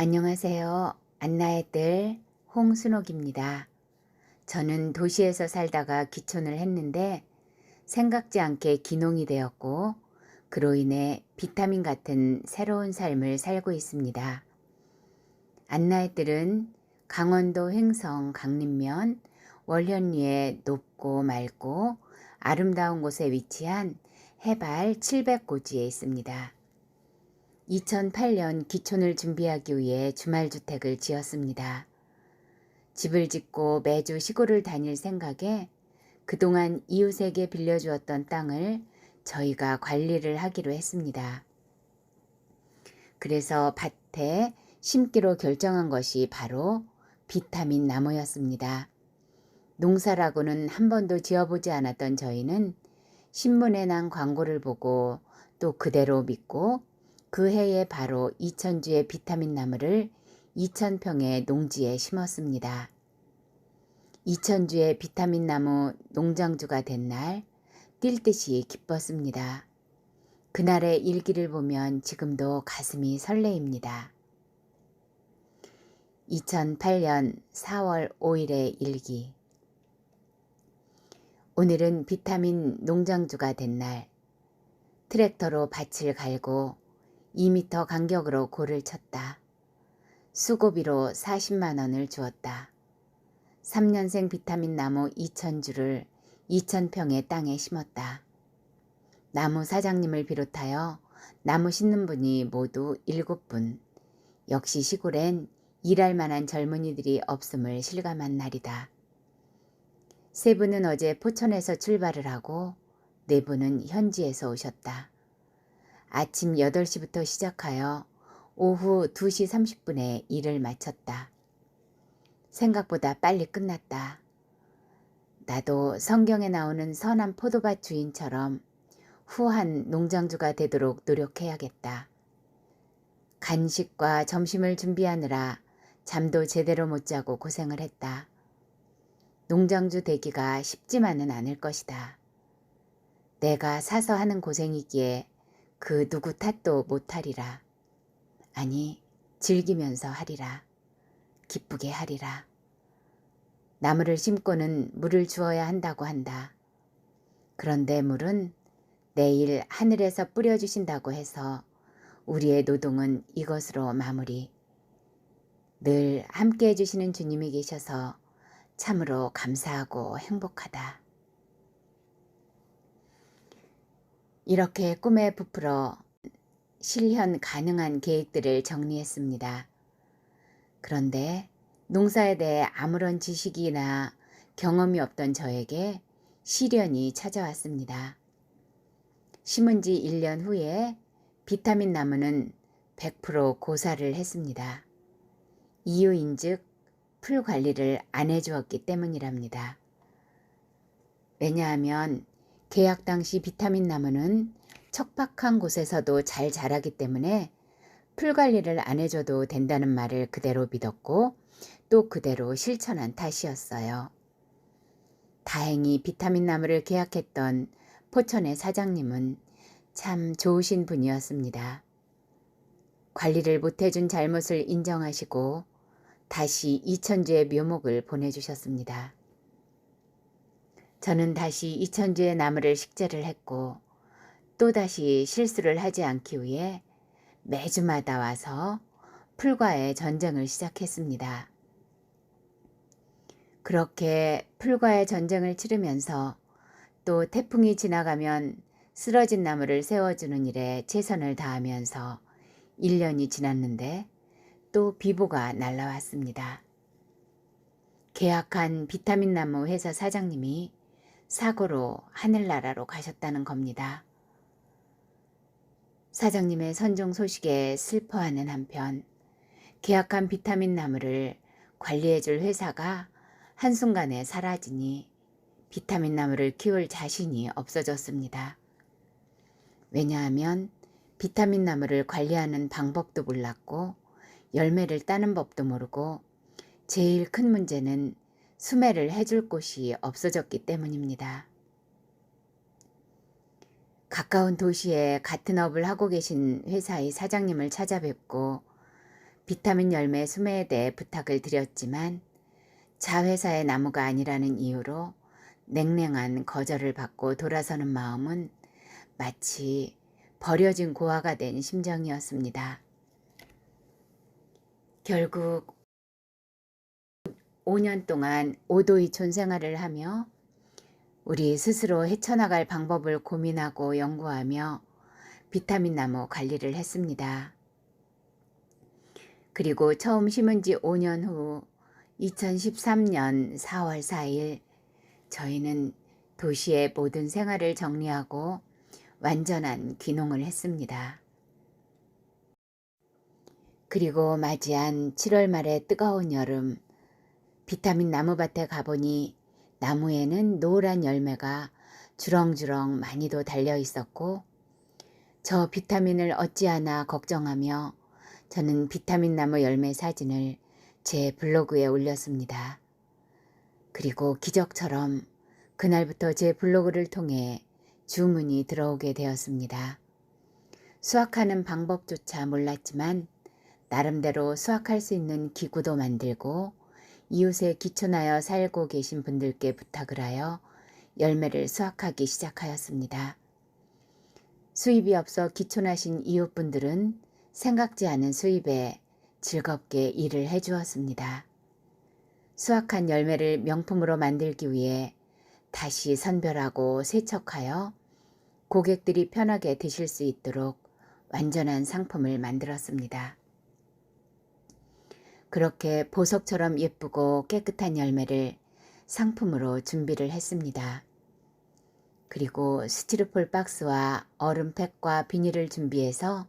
안녕하세요. 안나의 딸 홍순옥입니다. 저는 도시에서 살다가 귀촌을 했는데 생각지 않게 기농이 되었고 그로 인해 비타민 같은 새로운 삶을 살고 있습니다. 안나의 딸은 강원도 횡성 강림면 월현리의 높고 맑고 아름다운 곳에 위치한 해발 700고지에 있습니다. 2008년 기촌을 준비하기 위해 주말주택을 지었습니다. 집을 짓고 매주 시골을 다닐 생각에 그동안 이웃에게 빌려주었던 땅을 저희가 관리를 하기로 했습니다. 그래서 밭에 심기로 결정한 것이 바로 비타민 나무였습니다. 농사라고는 한 번도 지어보지 않았던 저희는 신문에 난 광고를 보고 또 그대로 믿고 그 해에 바로 2000주의 비타민 나무를 2000평의 농지에 심었습니다. 2000주의 비타민 나무 농장주가 된 날 뛸 듯이 기뻤습니다. 그날의 일기를 보면 지금도 가슴이 설레입니다. 2008년 4월 5일의 일기. 오늘은 비타민 농장주가 된 날, 트랙터로 밭을 갈고 2m 간격으로 골을 쳤다. 수고비로 40만 원을 주었다. 3년생 비타민 나무 2000주를 2000평의 땅에 심었다. 나무 사장님을 비롯하여 나무 심는 분이 모두 7분. 역시 시골엔 일할 만한 젊은이들이 없음을 실감한 날이다. 3분은 어제 포천에서 출발을 하고 4분은 현지에서 오셨다. 아침 8시부터 시작하여 오후 2시 30분에 일을 마쳤다. 생각보다 빨리 끝났다. 나도 성경에 나오는 선한 포도밭 주인처럼 후한 농장주가 되도록 노력해야겠다. 간식과 점심을 준비하느라 잠도 제대로 못 자고 고생을 했다. 농장주 되기가 쉽지만은 않을 것이다. 내가 사서 하는 고생이기에 그 누구 탓도 못하리라. 아니, 즐기면서 하리라. 기쁘게 하리라. 나무를 심고는 물을 주어야 한다고 한다. 그런데 물은 내일 하늘에서 뿌려주신다고 해서 우리의 노동은 이것으로 마무리. 늘 함께 해주시는 주님이 계셔서 참으로 감사하고 행복하다. 이렇게 꿈에 부풀어 실현 가능한 계획들을 정리했습니다. 그런데 농사에 대해 아무런 지식이나 경험이 없던 저에게 시련이 찾아왔습니다. 심은 지 1년 후에 비타민 나무는 100% 고사를 했습니다. 이유인즉 풀 관리를 안 해주었기 때문이랍니다. 왜냐하면 계약 당시 비타민 나무는 척박한 곳에서도 잘 자라기 때문에 풀 관리를 안 해줘도 된다는 말을 그대로 믿었고 또 그대로 실천한 탓이었어요. 다행히 비타민 나무를 계약했던 포천의 사장님은 참 좋으신 분이었습니다. 관리를 못해준 잘못을 인정하시고 다시 2000주의 묘목을 보내주셨습니다. 저는 다시 2000주의 나무를 식재를 했고 또다시 실수를 하지 않기 위해 매주마다 와서 풀과의 전쟁을 시작했습니다. 그렇게 풀과의 전쟁을 치르면서 또 태풍이 지나가면 쓰러진 나무를 세워주는 일에 최선을 다하면서 1년이 지났는데 또 비보가 날라왔습니다. 계약한 비타민 나무 회사 사장님이 사고로 하늘나라로 가셨다는 겁니다. 사장님의 선종 소식에 슬퍼하는 한편 계약한 비타민 나무를 관리해줄 회사가 한순간에 사라지니 비타민 나무를 키울 자신이 없어졌습니다. 왜냐하면 비타민 나무를 관리하는 방법도 몰랐고 열매를 따는 법도 모르고 제일 큰 문제는 수매를 해줄 곳이 없어졌기 때문입니다. 가까운 도시에 같은 업을 하고 계신 회사의 사장님을 찾아뵙고 비타민 열매 수매에 대해 부탁을 드렸지만 자회사의 나무가 아니라는 이유로 냉랭한 거절을 받고 돌아서는 마음은 마치 버려진 고아가 된 심정이었습니다. 결국 5년 동안 오도이촌 생활을 하며 우리 스스로 헤쳐나갈 방법을 고민하고 연구하며 비타민 나무 관리를 했습니다. 그리고 처음 심은 지 5년 후 2013년 4월 4일 저희는 도시의 모든 생활을 정리하고 완전한 귀농을 했습니다. 그리고 맞이한 7월 말의 뜨거운 여름, 비타민 나무밭에 가보니 나무에는 노란 열매가 주렁주렁 많이도 달려 있었고 저 비타민을 어찌하나 걱정하며 저는 비타민 나무 열매 사진을 제 블로그에 올렸습니다. 그리고 기적처럼 그날부터 제 블로그를 통해 주문이 들어오게 되었습니다. 수확하는 방법조차 몰랐지만 나름대로 수확할 수 있는 기구도 만들고 이웃에 기촌하여 살고 계신 분들께 부탁을 하여 열매를 수확하기 시작하였습니다. 수입이 없어 기촌하신 이웃분들은 생각지 않은 수입에 즐겁게 일을 해주었습니다. 수확한 열매를 명품으로 만들기 위해 다시 선별하고 세척하여 고객들이 편하게 드실 수 있도록 완전한 상품을 만들었습니다. 그렇게 보석처럼 예쁘고 깨끗한 열매를 상품으로 준비를 했습니다. 그리고 스티로폴 박스와 얼음팩과 비닐을 준비해서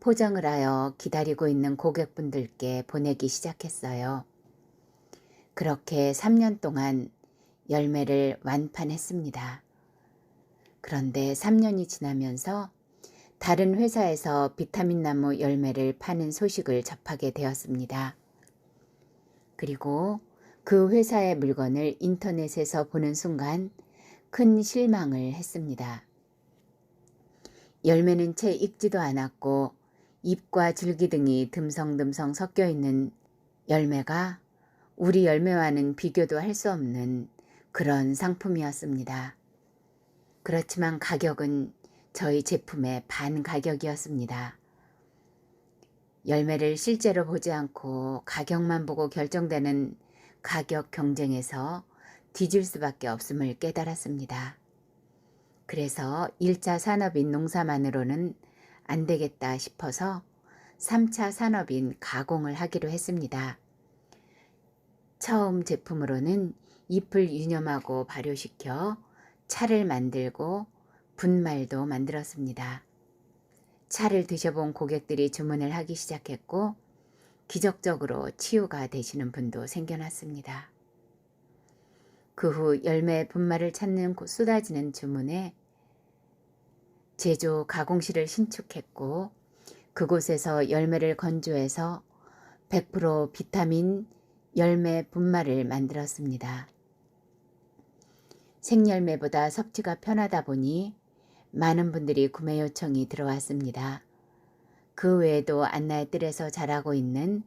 포장을 하여 기다리고 있는 고객분들께 보내기 시작했어요. 그렇게 3년 동안 열매를 완판했습니다. 그런데 3년이 지나면서 다른 회사에서 비타민 나무 열매를 파는 소식을 접하게 되었습니다. 그리고 그 회사의 물건을 인터넷에서 보는 순간 큰 실망을 했습니다. 열매는 채 익지도 않았고 잎과 줄기 등이 듬성듬성 섞여 있는 열매가 우리 열매와는 비교도 할 수 없는 그런 상품이었습니다. 그렇지만 가격은 저희 제품의 반 가격이었습니다. 열매를 실제로 보지 않고 가격만 보고 결정되는 가격 경쟁에서 뒤질 수밖에 없음을 깨달았습니다. 그래서 1차 산업인 농사만으로는 안 되겠다 싶어서 3차 산업인 가공을 하기로 했습니다. 처음 제품으로는 잎을 유념하고 발효시켜 차를 만들고 분말도 만들었습니다. 차를 드셔본 고객들이 주문을 하기 시작했고 기적적으로 치유가 되시는 분도 생겨났습니다. 그 후 열매 분말을 찾는 쏟아지는 주문에 제조 가공실을 신축했고 그곳에서 열매를 건조해서 100% 비타민 열매 분말을 만들었습니다. 생열매보다 섭취가 편하다 보니 많은 분들이 구매 요청이 들어왔습니다. 그 외에도 안나의 뜰에서 자라고 있는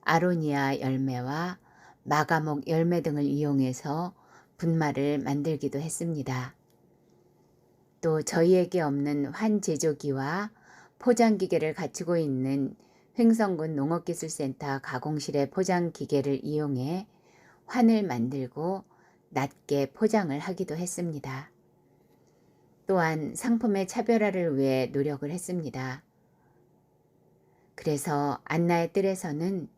아로니아 열매와 마가목 열매 등을 이용해서 분말을 만들기도 했습니다. 또 저희에게 없는 환 제조기와 포장기계를 갖추고 있는 횡성군 농업기술센터 가공실의 포장기계를 이용해 환을 만들고 낮게 포장을 하기도 했습니다. 또한 상품의 차별화를 위해 노력을 했습니다. 그래서 안나의 뜰에서는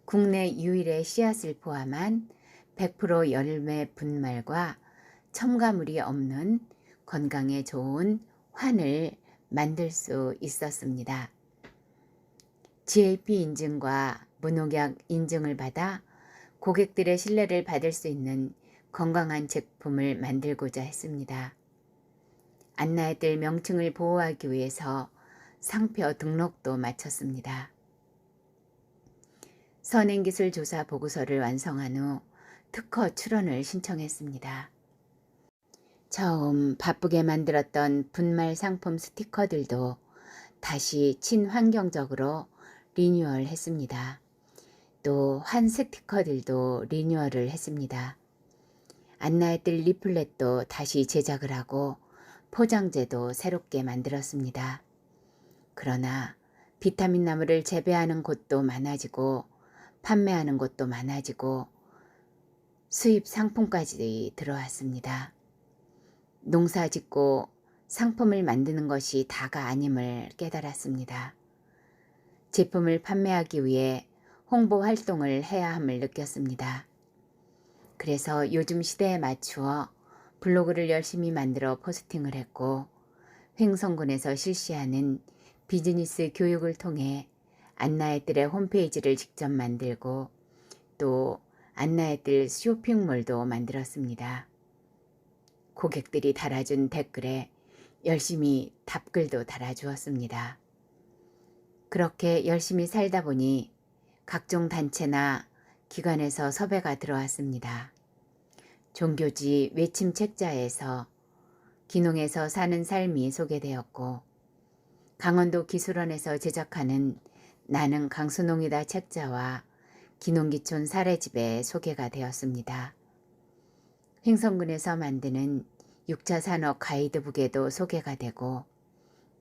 국내 유일의 씨앗을 포함한 100% 열매 분말과 첨가물이 없는 건강에 좋은 환을 만들 수 있었습니다. GAP 인증과 무농약 인증을 받아 고객들의 신뢰를 받을 수 있는 건강한 제품을 만들고자 했습니다. 안나의 뜰 명칭을 보호하기 위해서 상표 등록도 마쳤습니다. 선행기술조사 보고서를 완성한 후 특허 출원을 신청했습니다. 처음 바쁘게 만들었던 분말 상품 스티커들도 다시 친환경적으로 리뉴얼 했습니다. 또 환 스티커들도 리뉴얼을 했습니다. 안나의 뜰 리플렛도 다시 제작을 하고 포장재도 새롭게 만들었습니다. 그러나 비타민 나무를 재배하는 곳도 많아지고 판매하는 곳도 많아지고 수입 상품까지 들어왔습니다. 농사 짓고 상품을 만드는 것이 다가 아님을 깨달았습니다. 제품을 판매하기 위해 홍보 활동을 해야 함을 느꼈습니다. 그래서 요즘 시대에 맞추어 블로그를 열심히 만들어 포스팅을 했고 횡성군에서 실시하는 비즈니스 교육을 통해 안나의 뜰의 홈페이지를 직접 만들고 또 안나의 뜰 쇼핑몰도 만들었습니다. 고객들이 달아준 댓글에 열심히 답글도 달아주었습니다. 그렇게 열심히 살다 보니 각종 단체나 기관에서 섭외가 들어왔습니다. 종교지 외침 책자에서 기농에서 사는 삶이 소개되었고 강원도 기술원에서 제작하는 나는 강수농이다 책자와 기농기촌 사례집에 소개가 되었습니다. 횡성군에서 만드는 6차 산업 가이드북에도 소개가 되고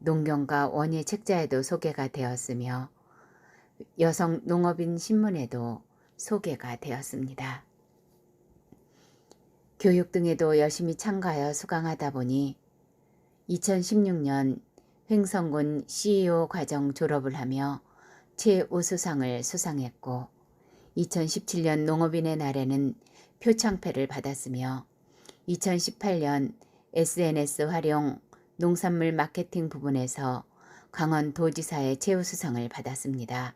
농경과 원예 책자에도 소개가 되었으며 여성 농업인 신문에도 소개가 되었습니다. 교육 등에도 열심히 참가하여 수강하다 보니 2016년 횡성군 CEO 과정 졸업을 하며 최우수상을 수상했고 2017년 농업인의 날에는 표창패를 받았으며 2018년 SNS 활용 농산물 마케팅 부분에서 강원도지사의 최우수상을 받았습니다.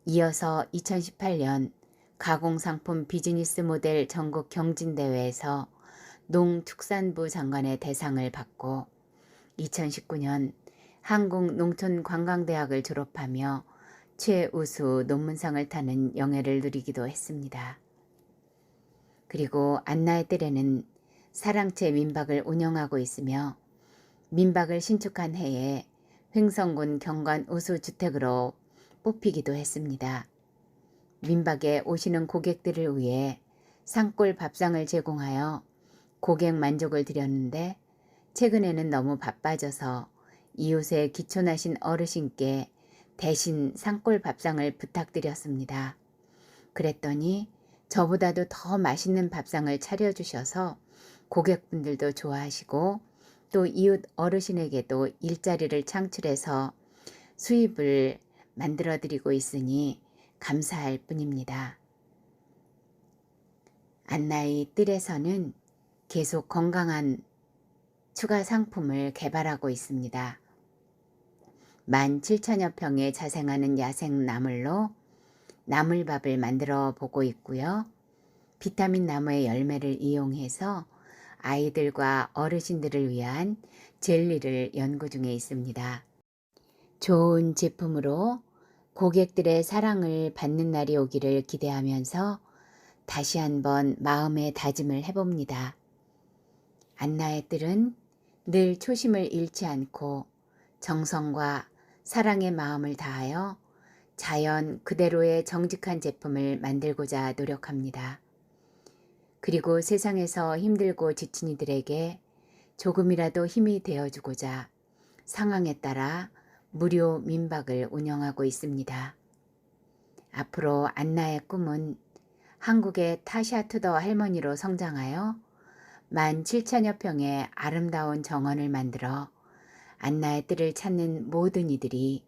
이어서 2018년 가공상품 비즈니스 모델 전국 경진대회에서 농축산부 장관의 대상을 받고 2019년 한국농촌관광대학을 졸업하며 최우수 논문상을 타는 영예를 누리기도 했습니다. 그리고 안나의 뜰에는 사랑채 민박을 운영하고 있으며 민박을 신축한 해에 횡성군 경관 우수주택으로 뽑히기도 했습니다. 민박에 오시는 고객들을 위해 산골 밥상을 제공하여 고객 만족을 드렸는데 최근에는 너무 바빠져서 이웃에 기촌하신 어르신께 대신 산골 밥상을 부탁드렸습니다. 그랬더니 저보다도 더 맛있는 밥상을 차려주셔서 고객분들도 좋아하시고 또 이웃 어르신에게도 일자리를 창출해서 수입을 만들어드리고 있으니 감사할 뿐입니다. 안나의 뜰에서는 계속 건강한 추가 상품을 개발하고 있습니다. 17,000여 평에 자생하는 야생 나물로 나물밥을 만들어 보고 있고요. 비타민 나무의 열매를 이용해서 아이들과 어르신들을 위한 젤리를 연구 중에 있습니다. 좋은 제품으로 고객들의 사랑을 받는 날이 오기를 기대하면서 다시 한번 마음의 다짐을 해봅니다. 안나의 뜰은 늘 초심을 잃지 않고 정성과 사랑의 마음을 다하여 자연 그대로의 정직한 제품을 만들고자 노력합니다. 그리고 세상에서 힘들고 지친 이들에게 조금이라도 힘이 되어주고자 상황에 따라 무료 민박을 운영하고 있습니다. 앞으로 안나의 꿈은 한국의 타샤 투더 할머니로 성장하여 17,000여 평의 아름다운 정원을 만들어 안나의 뜰을 찾는 모든 이들이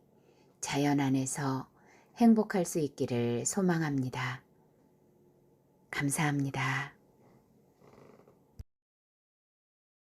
자연 안에서 행복할 수 있기를 소망합니다. 감사합니다.